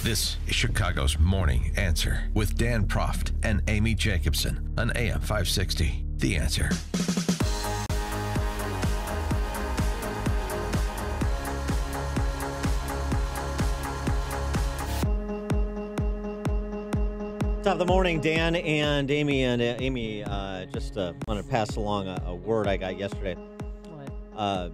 This is Chicago's Morning Answer with Dan Proft and Amy Jacobson on AM 560. The Answer. Top of the morning, Dan and Amy. And Amy, just want to pass along a word I got yesterday. What?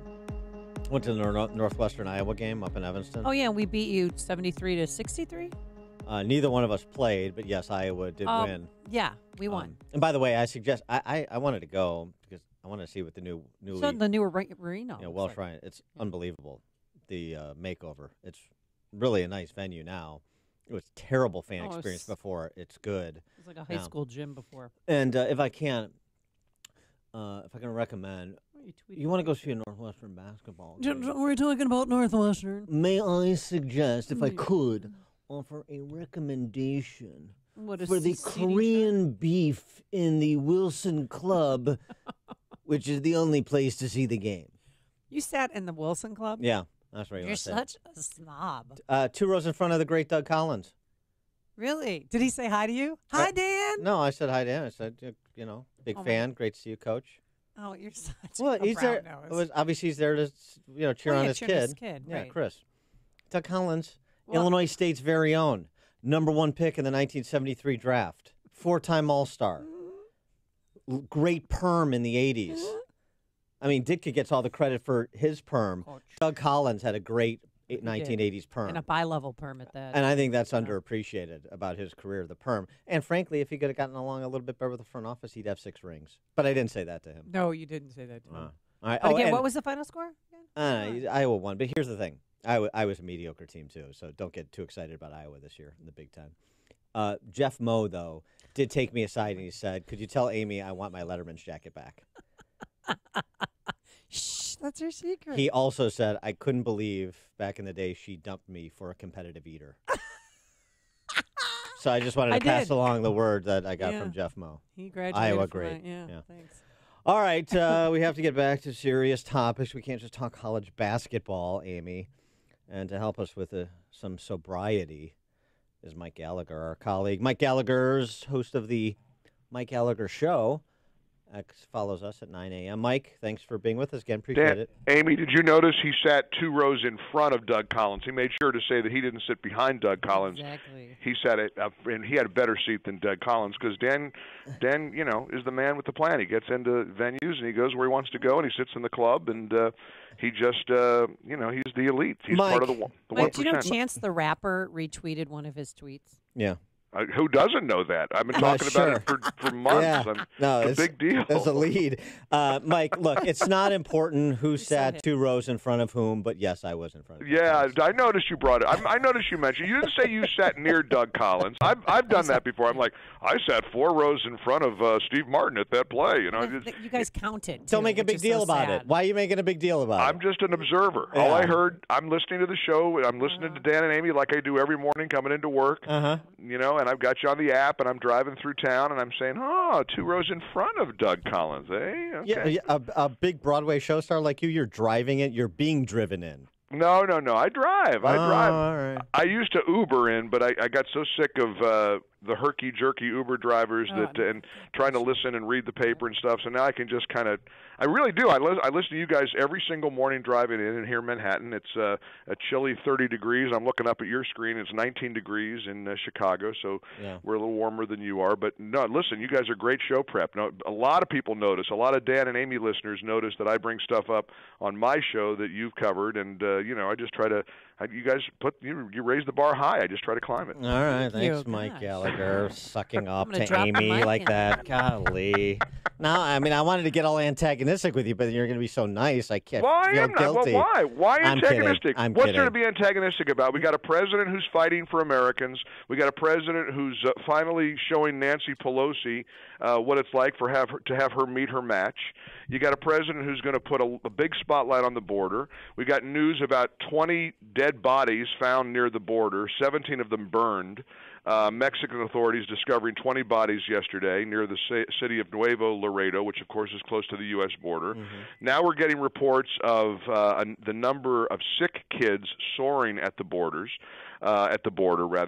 Went to the Northwestern Iowa game up in Evanston. Oh, yeah, we beat you 73-63? Neither one of us played, but yes, Iowa did win. Yeah, we won. And by the way, I suggest I wanted to go because I want to see what the new The new arena. Welsh Ryan. It's unbelievable, the makeover. It's really a nice venue now. It was a terrible fan experience before. It's good. It was like a high school gym before. And if I can recommend, you want to go see a Northwestern basketball game? We're talking about Northwestern. May I suggest, if I could, offer a recommendation for the Korean beef in the Wilson Club, which is the only place to see the game. You sat in the Wilson Club? Yeah, that's right. You're such a snob. 2 rows in front of the great Doug Collins. Really? Did he say hi to you? Hi, Dan? No, I said hi to him. I said, big fan. Great to see you, Coach. Oh, you're such he's there. Obviously, he's there to cheer on his kid. Yeah, right. Chris. Doug Collins, Illinois State's very own, number 1 pick in the 1973 draft, 4-time All-Star, great perm in the 80s. I mean, Ditka gets all the credit for his perm. Coach. Doug Collins had a great 1980s perm. And a bi-level perm at that. And I think that's underappreciated about his career, the perm. And frankly, if he could have gotten along a little bit better with the front office, he'd have 6 rings. But I didn't say that to him. No, you didn't say that to him. All right. But again, what was the final score? Iowa won. But here's the thing. I was a mediocre team, too, so don't get too excited about Iowa this year in the Big Ten. Jeff Moe, though, did take me aside and he said, could you tell Amy I want my Letterman's jacket back? Shh, that's her secret. He also said, I couldn't believe back in the day she dumped me for a competitive eater. So I just wanted to pass along the word that I got from Jeff Moe. He graduated Iowa, from great. Yeah, thanks. All right, we have to get back to serious topics. We can't just talk college basketball, Amy. And to help us with some sobriety is Mike Gallagher, our colleague. Mike Gallagher's host of the Mike Gallagher Show. Follows us at 9 a.m. Mike, thanks for being with us again. Appreciate it. Amy, did you notice he sat 2 rows in front of Doug Collins? He made sure to say that he didn't sit behind Doug Collins. Exactly. He sat and he had a better seat than Doug Collins because Dan, is the man with the plan. He gets into venues and he goes where he wants to go and he sits in the club and he just, he's the elite. He's Mike, part of the 1%. Mike, do you know Chance the Rapper retweeted one of his tweets? Yeah. Who doesn't know that? I've been talking about it for months. Yeah. It's a big deal. It's a lead. Mike, look, it's not important who sat 2 rows in front of whom, but yes, I was in front of him. Yeah, I noticed you brought it. I noticed you mentioned. You didn't say you sat near Doug Collins. I've done that before. I'm like, I sat 4 rows in front of Steve Martin at that play. You guys counted. Don't make a big deal about it. Why are you making a big deal about it? I'm just an observer. Yeah. All I heard, I'm listening to the show. I'm listening to Dan and Amy like I do every morning coming into work. And I've got you on the app, and I'm driving through town, and I'm saying, 2 rows in front of Doug Collins, eh? Okay. Yeah, a big Broadway show star like you, you're driving it, you're being driven in. No. I drive. All right. I used to Uber in, but I got so sick of the herky-jerky Uber drivers and trying to listen and read the paper and stuff. So now I can just kind of – I really do. I listen to you guys every single morning driving in here in Manhattan. It's a chilly 30 degrees. I'm looking up at your screen. It's 19 degrees in Chicago, so we're a little warmer than you are. But, no, listen, you guys are great show prep. No, a lot of people notice. A lot of Dan and Amy listeners notice that I bring stuff up on my show that you've covered. And, I just try to you guys you raise the bar high. I just try to climb it. All right. Thanks, Mike Gallagher, sucking up to Amy like that. Golly. No, I mean, I wanted to get all antagonistic with you, but you're going to be so nice. I can't feel guilty. Well, why antagonistic? I'm What's kidding. there to be antagonistic about? We got a president who's fighting for Americans. We got a president who's finally showing Nancy Pelosi what it's like to have her meet her match. You got a president who's going to put a big spotlight on the border. We got news about 20 dead bodies found near the border, 17 of them burned. Mexican authorities discovering 20 bodies yesterday near the city of Nuevo Laredo, which of course is close to the U.S. border. Now we're getting reports of the number of sick kids soaring at the border,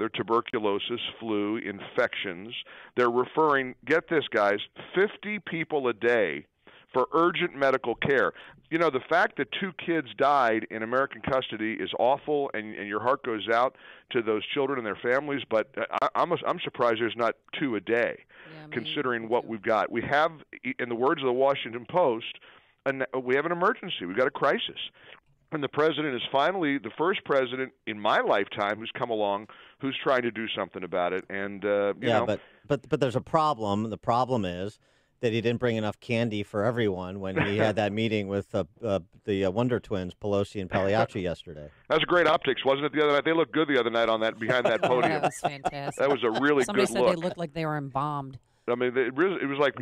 tuberculosis, flu, infections. They're referring, get this guys, 50 people a day for urgent medical care. You know, the fact that 2 kids died in American custody is awful, and your heart goes out to those children and their families, but I'm surprised there's not 2 a day, considering what we've got. We have, in the words of the Washington Post, we have an emergency. We've got a crisis. And the president is finally the first president in my lifetime who's come along who's trying to do something about it. And, you know. But there's a problem. The problem is that he didn't bring enough candy for everyone when he had that meeting with the Wonder Twins, Pelosi and Pagliacci yesterday. That was great optics, wasn't it, the other night? They looked good the other night on that behind that podium. That was fantastic. That was a really Somebody good said look. they looked like they were embalmed. I mean, it was like,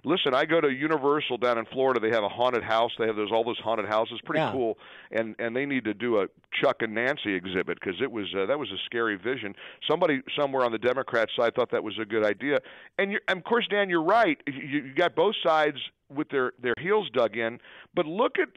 listen, I go to Universal down in Florida. They have a haunted house. They have all those haunted houses. Pretty cool. And they need to do a Chuck and Nancy exhibit because that was a scary vision. Somebody somewhere on the Democrat side thought that was a good idea. And of course, Dan, you're right. You got both sides with their heels dug in, but look at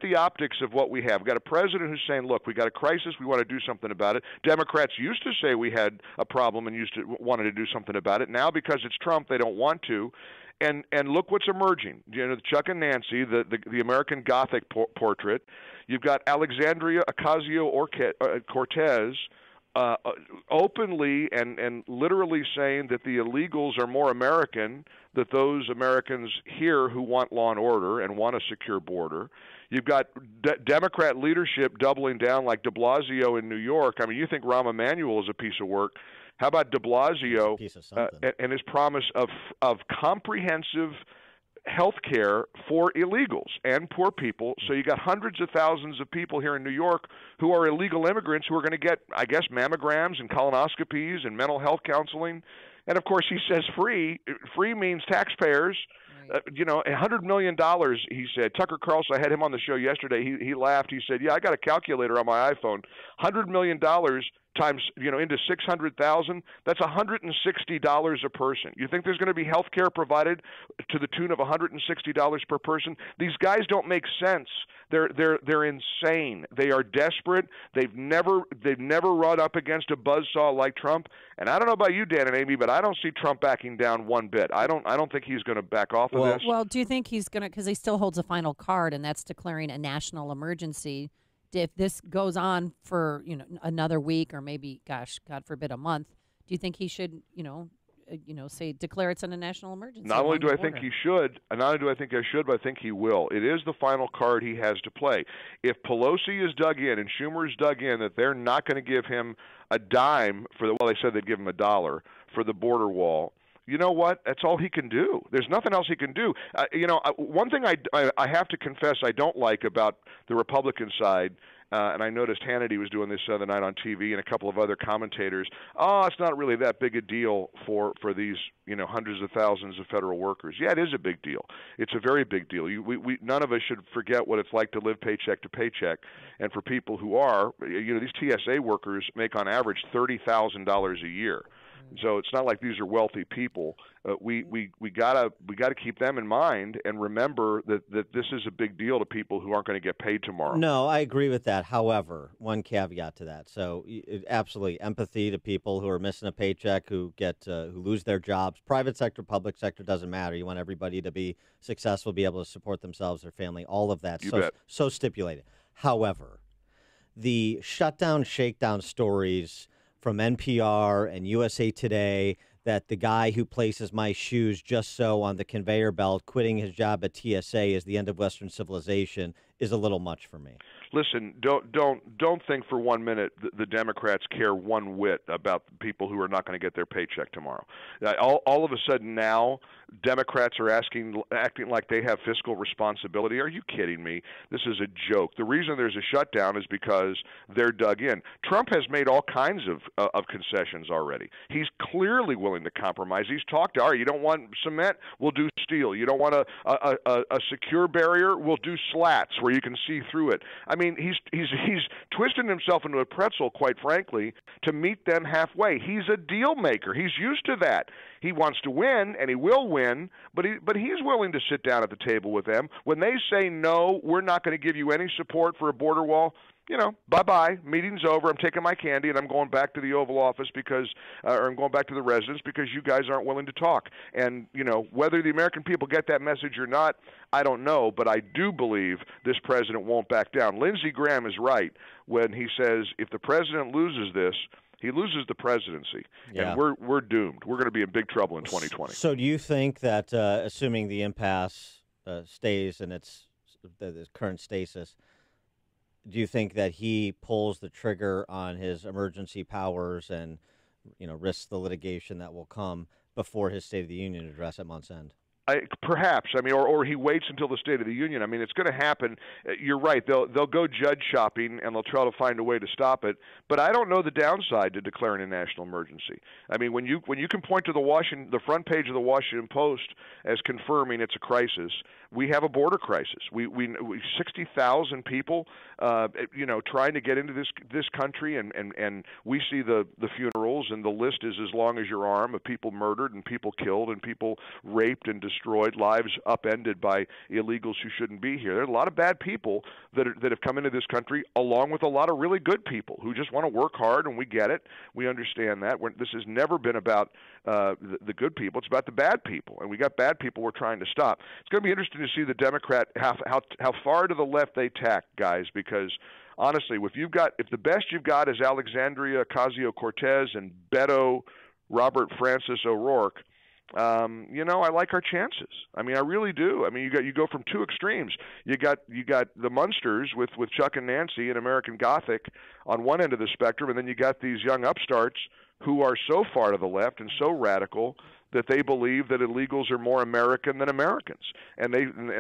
the optics of what we have. We've got a president who's saying, look, we got a crisis, we want to do something about it. Democrats used to say we had a problem and wanted to do something about it. Now, because it's Trump, they don't want to. And look what's emerging. You know, Chuck and Nancy, the American Gothic portrait. You've got Alexandria Ocasio-Cortez openly and literally saying that the illegals are more American than those Americans here who want law and order and want a secure border. You've got Democrat leadership doubling down like de Blasio in New York. I mean, you think Rahm Emanuel is a piece of work. How about de Blasio and his promise of comprehensive health care for illegals and poor people? So you got hundreds of thousands of people here in New York who are illegal immigrants who are going to get, I guess, mammograms and colonoscopies and mental health counseling. And, of course, he says free. Free means taxpayers. You know, $100 million, he said. Tucker Carlson, I had him on the show yesterday. He laughed. He said, yeah, I got a calculator on my iPhone. $100 million times, into 600,000, that's $160 a person. You think there's going to be health care provided to the tune of $160 per person? These guys don't make sense. They're insane. They are desperate. They've never run up against a buzzsaw like Trump. And I don't know about you, Dan and Amy, but I don't see Trump backing down one bit. I don't think he's going to back off of this. Well, do you think he's going to, because he still holds a final card, and that's declaring a national emergency. If this goes on for another week or maybe, gosh, God forbid, a month, do you think he should say declare it's a national emergency? Not only do I think he should, but I think he will. It is the final card he has to play. If Pelosi is dug in and Schumer is dug in that they're not going to give him a dime they said they'd give him $1 for the border wall. You know what? That's all he can do. There's nothing else he can do. One thing I have to confess I don't like about the Republican side, and I noticed Hannity was doing this the other night on TV and a couple of other commentators. It's not really that big a deal for these hundreds of thousands of federal workers. Yeah, it is a big deal. It's a very big deal. We none of us should forget what it's like to live paycheck to paycheck. And for people who are, these TSA workers make on average $30,000 a year. So it's not like these are wealthy people. We gotta keep them in mind and remember that this is a big deal to people who aren't going to get paid tomorrow. No, I agree with that. However, one caveat to that. So absolutely empathy to people who are missing a paycheck, who lose their jobs. Private sector, public sector, doesn't matter. You want everybody to be successful, be able to support themselves, their family, all of that. So stipulated. However, the shutdown, shakedown stories from NPR and USA Today that the guy who places my shoes just so on the conveyor belt, quitting his job at TSA is the end of Western civilization is a little much for me. Listen, don't think for 1 minute the Democrats care one whit about people who are not going to get their paycheck tomorrow. All of a sudden now Democrats are acting like they have fiscal responsibility. Are you kidding me? This is a joke. The reason there's a shutdown is because they're dug in. Trump has made all kinds of concessions already. He's clearly willing to compromise. He's talked, all right, you don't want cement? We'll do steel. You don't want a secure barrier? We'll do slats where you can see through it. I mean, he's twisting himself into a pretzel, quite frankly, to meet them halfway. He's a deal maker. He's used to that. He wants to win, and he will win, but he's willing to sit down at the table with them. When they say, no, we're not going to give you any support for a border wall, bye-bye, meeting's over, I'm taking my candy, and I'm going back to the Oval Office or I'm going back to the residence because you guys aren't willing to talk. And, whether the American people get that message or not, I don't know, but I do believe this president won't back down. Lindsey Graham is right when he says if the president loses this, he loses the presidency, and we're doomed. We're going to be in big trouble in 2020. So do you think that, assuming the impasse stays in its current stasis, do you think that he pulls the trigger on his emergency powers and, risks the litigation that will come before his State of the Union address at month's end? Perhaps. I mean, or he waits until the State of the Union. I mean, it's going to happen. You're right. They'll go judge shopping and they'll try to find a way to stop it. But I don't know the downside to declaring a national emergency. I mean, when you can point to the front page of the Washington Post as confirming it's a crisis, we have a border crisis. We 60,000 people, trying to get into this country, and we see the funerals, and the list is as long as your arm of people murdered and people killed and people raped and destroyed, lives upended by illegals who shouldn't be here. There are a lot of bad people that have come into this country, along with a lot of really good people who just want to work hard, and we get it. We understand that. This has never been about the good people. It's about the bad people, and we got bad people we're trying to stop. It's going to be interesting to see the Democrat how far to the left they tack, guys, because honestly, if the best you've got is Alexandria Ocasio-Cortez and Beto Robert Francis O'Rourke, I like our chances. I mean, I really do. I mean, you go from two extremes. You got the Munsters with Chuck and Nancy and American Gothic on one end of the spectrum, and then you got these young upstarts who are so far to the left and so radical that they believe that illegals are more American than Americans, and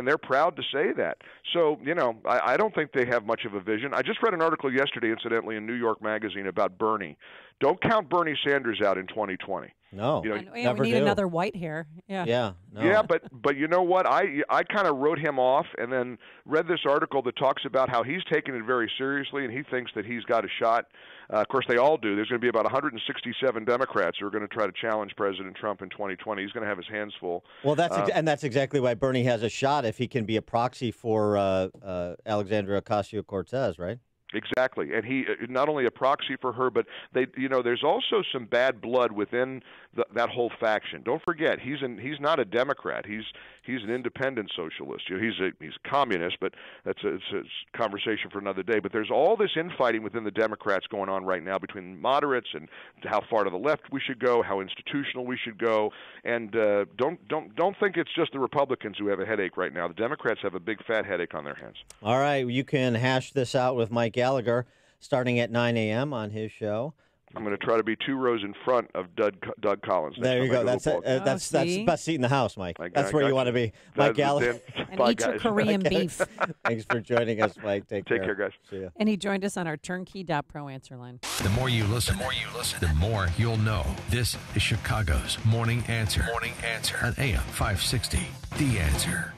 they're proud to say that. So, I don't think they have much of a vision. I just read an article yesterday, incidentally, in New York Magazine about Bernie. Don't count Bernie Sanders out in 2020. No, we need another white hair. Yeah. Yeah. No. Yeah, but you know what? I kind of wrote him off, and then read this article that talks about how he's taking it very seriously, and he thinks that he's got a shot. Of course, they all do. There's going to be about 167 Democrats who are going to try to challenge President Trump in 2020. He's going to have his hands full. Well, that's exactly why Bernie has a shot if he can be a proxy for Alexandria Ocasio-Cortez, right? Exactly, and he not only a proxy for her, but there's also some bad blood within that whole faction. Don't forget, he's not a Democrat. He's an independent socialist. He's a communist, but it's a conversation for another day. But there's all this infighting within the Democrats going on right now between moderates and how far to the left we should go, how institutional we should go, and don't think it's just the Republicans who have a headache right now. The Democrats have a big fat headache on their hands. All right, you can hash this out with Mike Gallagher starting at 9 a.m. on his show. I'm going to try to be 2 rows in front of Doug Collins. There you go. That's the best seat in the house, Mike. That's where you want to be. Mike Gallagher. And eat your Korean beef. Thanks for joining us, Mike. Take care, guys. See ya. And he joined us on our turnkey.pro answer line. The more you listen, the more you'll know. This is Chicago's Morning Answer. On AM 560. The Answer.